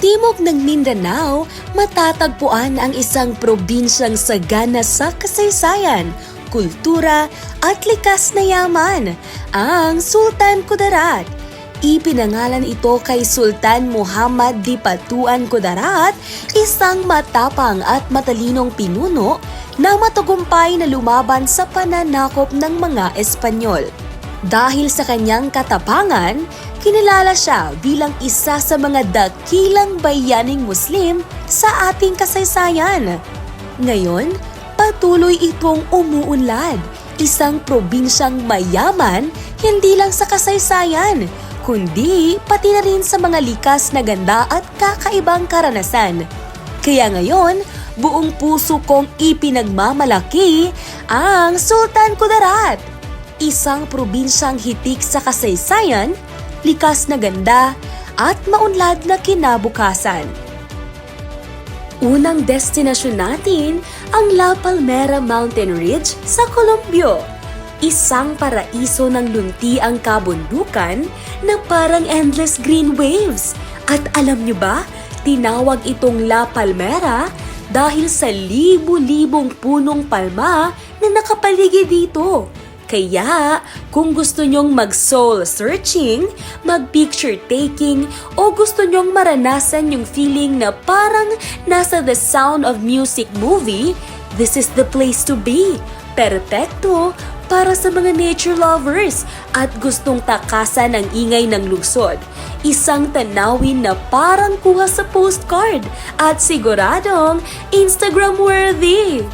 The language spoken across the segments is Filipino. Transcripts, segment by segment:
timog ng Mindanao, matatagpuan ang isang probinsyang sagana sa kasaysayan, kultura at likas na yaman, ang Sultan Kudarat. Ipinangalan ito kay Sultan Muhammad Dipatuan Kudarat, isang matapang at matalinong pinuno na matagumpay na lumaban sa pananakop ng mga Espanyol. Dahil sa kanyang katapangan, kinilala siya bilang isa sa mga dakilang bayaning Muslim sa ating kasaysayan. Ngayon, patuloy itong umuunlad, isang probinsyang mayaman hindi lang sa kasaysayan, kundi pati na rin sa mga likas na ganda at kakaibang karanasan. Kaya ngayon, buong puso kong ipinagmamalaki ang Sultan Kudarat, isang probinsyang hitik sa kasaysayan, likas na ganda, at maunlad na kinabukasan. Unang destinasyon natin ang La Palmera Mountain Ridge sa Colombia. Isang paraiso ng luntiang kabundukan na parang endless green waves. At alam niyo ba, tinawag itong La Palmera dahil sa libu-libong punong palma na nakapaligid dito. Kaya, kung gusto nyong mag-soul searching, mag-picture taking, o gusto nyong maranasan yung feeling na parang nasa The Sound of Music movie, this is the place to be. Perpekto para sa mga nature lovers at gustong takasan ang ingay ng lungsod. Isang tanawin na parang kuha sa postcard at siguradong Instagram-worthy.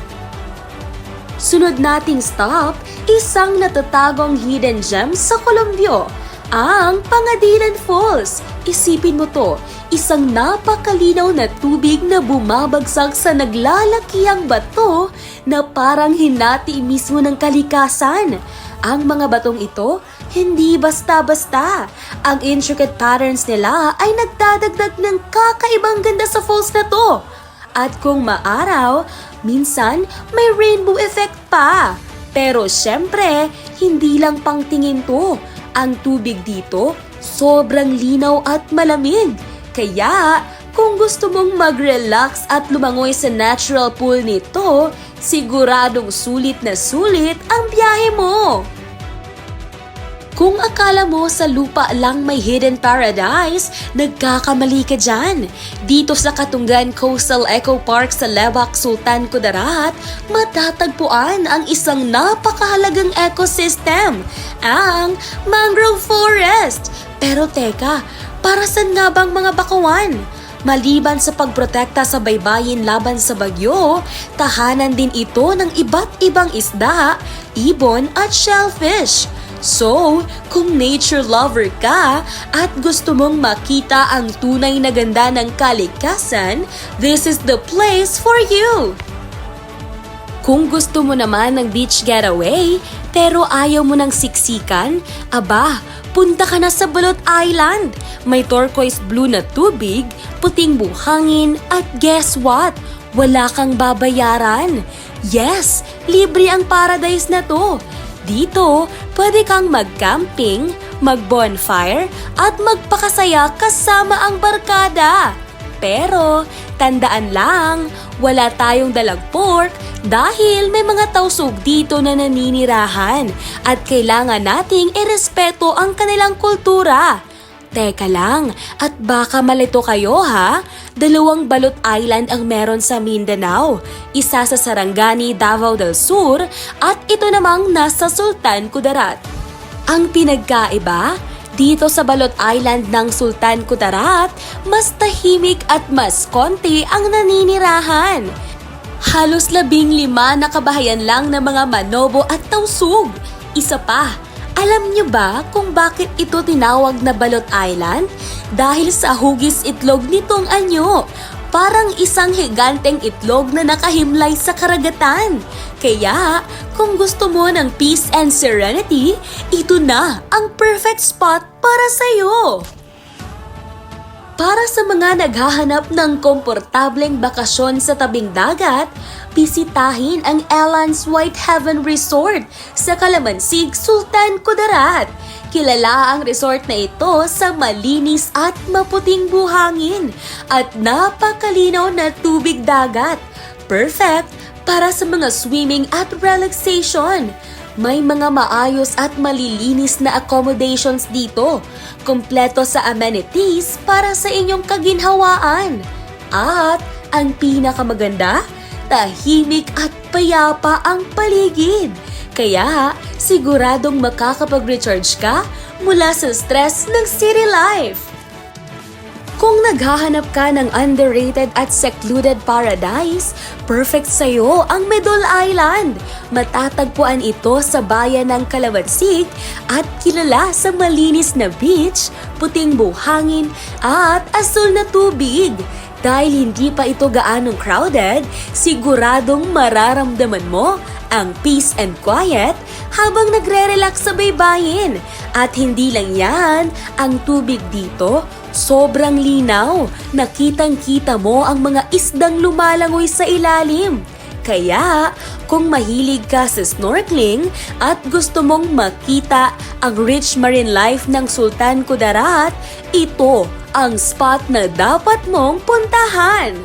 Sunod nating stop, isang natatagong hidden gem sa Colombia, ang Pangadilan Falls. Isipin mo to, isang napakalinaw na tubig na bumabagsak sa naglalakihang bato na parang hinati mismo ng kalikasan. Ang mga batong ito, hindi basta-basta. Ang intricate patterns nila ay nagdadagdag ng kakaibang ganda sa falls na to. At kung maaraw, minsan may rainbow effect pa. Pero syempre, hindi lang pangtingin to. Ang tubig dito, sobrang linaw at malamig. Kaya, kung gusto mong mag-relax at lumangoy sa natural pool nito, siguradong sulit na sulit ang biyahe mo. Kung akala mo sa lupa lang may hidden paradise, nagkakamali ka dyan. Dito sa Katunggan Coastal Eco Park sa Levac, Sultan Kudarat, matatagpuan ang isang napakahalagang ecosystem, ang mangrove forest. Pero teka, para saan nga bang mga bakawan? Maliban sa pagprotekta sa baybayin laban sa bagyo, tahanan din ito ng iba't ibang isda, ibon at shellfish. So, kung nature lover ka at gusto mong makita ang tunay na ganda ng kalikasan, this is the place for you! Kung gusto mo naman ng beach getaway, pero ayaw mo ng siksikan, aba, punta ka na sa Balot Island. May turquoise blue na tubig, puting buhangin, at guess what? Wala kang babayaran. Yes, libre ang paradise na to. Dito, pwede kang mag-camping, mag-bonfire, at magpakasaya kasama ang barkada. Pero, tandaan lang, wala tayong dalang pork dahil may mga tausog dito na naninirahan at kailangan nating irespeto ang kanilang kultura. Teka lang, at baka malito kayo ha? 2 Balot Island ang meron sa Mindanao, isa sa Sarangani, Davao del Sur, at ito namang nasa Sultan Kudarat. Ang pinagkaiba, dito sa Balot Island ng Sultan Kudarat, mas tahimik at mas konti ang naninirahan. Halos 15 na kabahayan lang ng mga manobo at tausug. Isa pa, alam niyo ba kung bakit ito tinawag na Balot Island? Dahil sa hugis itlog nitong anyo. Parang isang higanteng itlog na nakahimlay sa karagatan. Kaya, kung gusto mo ng peace and serenity, ito na ang perfect spot para sa'yo. Para sa mga naghahanap ng komportableng bakasyon sa tabing dagat, bisitahin ang Elan's White Heaven Resort sa Calamansig, Sultan Kudarat. Kilala ang resort na ito sa malinis at maputing buhangin at napakalinaw na tubig dagat. Perfect para sa mga swimming at relaxation. May mga maayos at malilinis na accommodations dito. Kompleto sa amenities para sa inyong kaginhawaan. At ang pinakamaganda, tahimik at payapa ang paligid. Kaya siguradong makakapag-recharge ka mula sa stress ng city life. Kung naghahanap ka ng underrated at secluded paradise, perfect sa'yo ang Medol Island. Matatagpuan ito sa bayan ng Calamansig at kilala sa malinis na beach, puting buhangin at asul na tubig. Dahil hindi pa ito gaanong crowded, siguradong mararamdaman mo ang peace and quiet habang nagre-relax sa baybayin. At hindi lang yan, ang tubig dito sobrang linaw. Nakitang-kita mo ang mga isdang lumalangoy sa ilalim. Kaya, kung mahilig ka sa snorkeling at gusto mong makita ang rich marine life ng Sultan Kudarat, ito ang spot na dapat mong puntahan.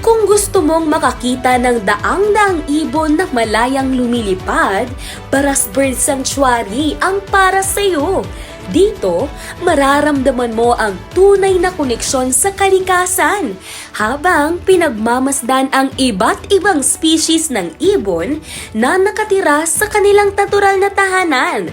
Kung gusto mong makakita ng daang-daang ibon na malayang lumilipad, Baras Bird Sanctuary ang para sa'yo. Dito, mararamdaman mo ang tunay na koneksyon sa kalikasan habang pinagmamasdan ang iba't ibang species ng ibon na nakatira sa kanilang natural na tahanan.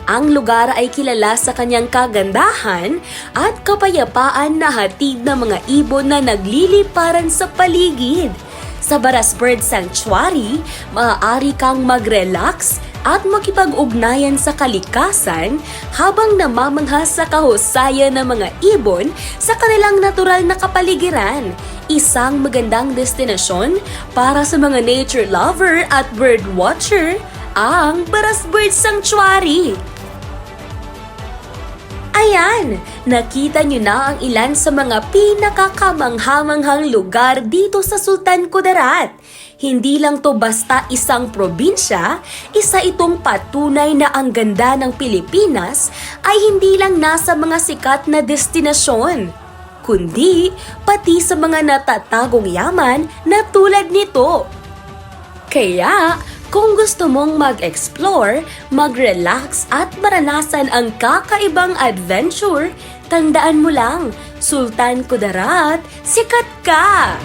Ang lugar ay kilala sa kanyang kagandahan at kapayapaan na hatid ng mga ibon na nagliliparan sa paligid. Sa Baras Bird Sanctuary, maaari kang mag-relax at makipag-ugnayan sa kalikasan habang namamangha sa kahusayan ng mga ibon sa kanilang natural na kapaligiran. Isang magandang destinasyon para sa mga nature lover at bird watcher, ang Baras Bird Sanctuary. Ayan, nakita nyo na ang ilan sa mga pinakakamanghamanghang lugar dito sa Sultan Kudarat. Hindi lang to basta isang probinsya, isa itong patunay na ang ganda ng Pilipinas ay hindi lang nasa mga sikat na destinasyon, kundi pati sa mga natatagong yaman na tulad nito. Kaya, kung gusto mong mag-explore, mag-relax at maranasan ang kakaibang adventure, tandaan mo lang, Sultan Kudarat, sikat ka!